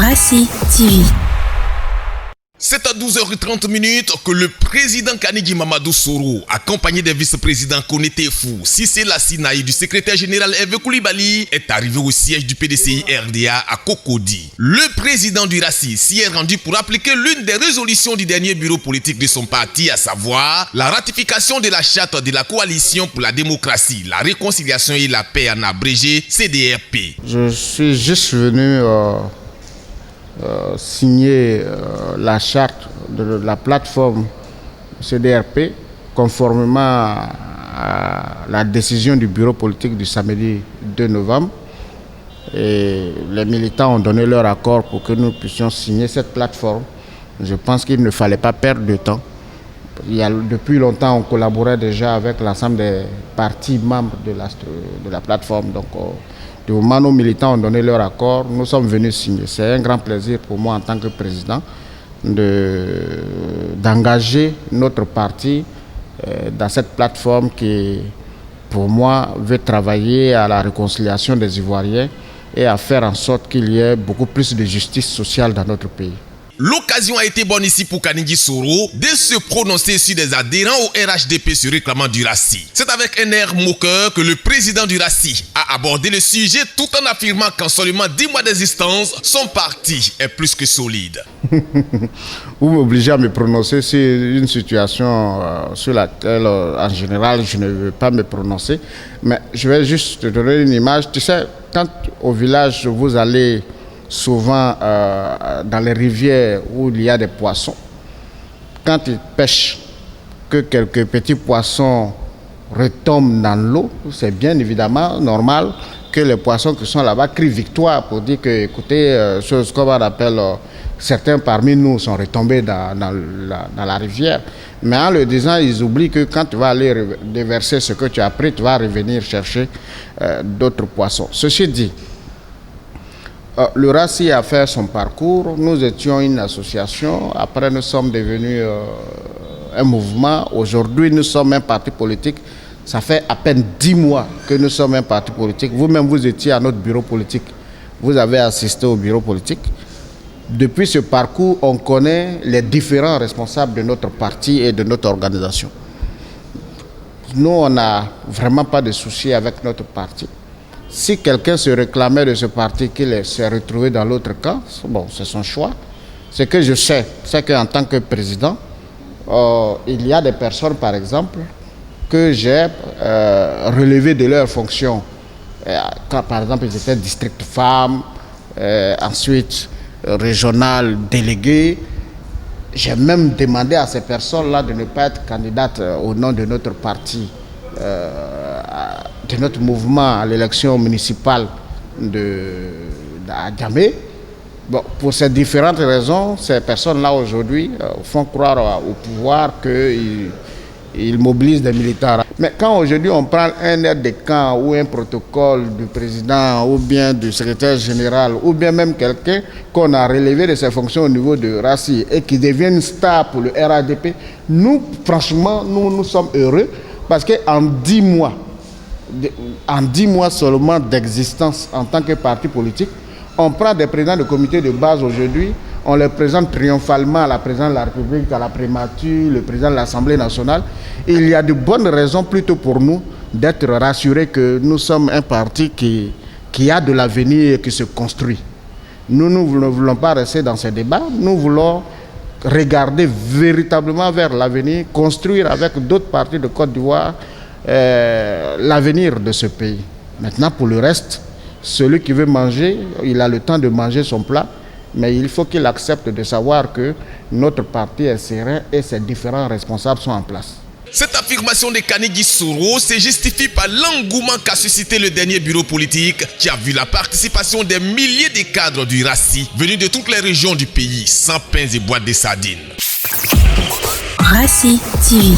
Rassi TV. C'est à 12h30 que le président Kanigi Mamadou Soro, accompagné des vice-présidents Konete Fou, Cissé Lassina et du secrétaire général Hervé Koulibaly, est arrivé au siège du PDCI RDA à Cocody. Le président du Rassi s'y est rendu pour appliquer l'une des résolutions du dernier bureau politique de son parti, à savoir la ratification de la charte de la coalition pour la démocratie, la réconciliation et la paix, en abrégé CDRP. Je suis juste venu signer la charte de la plateforme CDRP conformément à la décision du bureau politique du samedi 2 novembre. Et les militants ont donné leur accord pour que nous puissions signer cette plateforme. Je pense qu'il ne fallait pas perdre de temps. Depuis longtemps, on collaborait déjà avec l'ensemble des partis membres de la plateforme. Donc, du moment où nos militants ont donné leur accord, nous sommes venus signer. C'est un grand plaisir pour moi en tant que président d'engager notre parti dans cette plateforme qui, pour moi, veut travailler à la réconciliation des Ivoiriens et à faire en sorte qu'il y ait beaucoup plus de justice sociale dans notre pays. L'occasion a été bonne ici pour Kanigi Soro de se prononcer sur des adhérents au RHDP se réclamant du Rassi. C'est avec un air moqueur que le président du Rassi a abordé le sujet tout en affirmant qu'en seulement 10 mois d'existence, son parti est plus que solide. Vous m'obligez à me prononcer sur une situation sur laquelle, en général, je ne veux pas me prononcer. Mais je vais juste te donner une image. Tu sais, quand au village, vous allez souvent dans les rivières où il y a des poissons, quand ils pêchent, que quelques petits poissons retombent dans l'eau, c'est bien évidemment normal que les poissons qui sont là-bas crient victoire pour dire que, écoutez, ce qu'on appelle, certains parmi nous sont retombés dans la rivière. Mais en le disant, ils oublient que quand tu vas aller déverser ce que tu as pris, tu vas revenir chercher d'autres poissons. Ceci dit, le Rassi a fait son parcours. Nous étions une association. Après, nous sommes devenus un mouvement. Aujourd'hui, nous sommes un parti politique. Ça fait à peine 10 mois que nous sommes un parti politique. Vous-même, vous étiez à notre bureau politique. Vous avez assisté au bureau politique. Depuis ce parcours, on connaît les différents responsables de notre parti et de notre organisation. Nous, on n'a vraiment pas de soucis avec notre parti. Si quelqu'un se réclamait de ce parti, qu'il s'est retrouvé dans l'autre camp, bon, c'est son choix. Ce que je sais, c'est qu'en tant que président, il y a des personnes, par exemple, que j'ai relevées de leurs fonctions. Quand, par exemple, ils étaient district femmes, ensuite régional délégué. J'ai même demandé à ces personnes-là de ne pas être candidates au nom de notre parti, de notre mouvement à l'élection municipale d'Adjamé. Bon, pour ces différentes raisons, ces personnes-là aujourd'hui font croire au pouvoir qu'ils mobilisent des militants. Mais quand aujourd'hui on prend un aide de camp ou un protocole du président ou bien du secrétaire général ou bien même quelqu'un qu'on a relevé de ses fonctions au niveau de Rassi et qui devienne star pour le RADP, nous, franchement, nous sommes heureux parce qu'en 10 mois seulement d'existence en tant que parti politique, on prend des présidents de comité de base aujourd'hui, on les présente triomphalement à la présidente de la République, à la primature, le président de l'Assemblée nationale. Il y a de bonnes raisons plutôt pour nous d'être rassurés que nous sommes un parti qui a de l'avenir et qui se construit. Nous ne voulons pas rester dans ces débats, nous voulons regarder véritablement vers l'avenir, construire avec d'autres partis de Côte d'Ivoire l'avenir de ce pays. Maintenant, pour le reste, celui qui veut manger, il a le temps de manger son plat, mais il faut qu'il accepte de savoir que notre parti est serein et ses différents responsables sont en place. Cette affirmation de Kanigi Soro se justifie par l'engouement qu'a suscité le dernier bureau politique qui a vu la participation des milliers de cadres du Rassi venus de toutes les régions du pays, sans pain et boîtes de sardines. Rassi TV.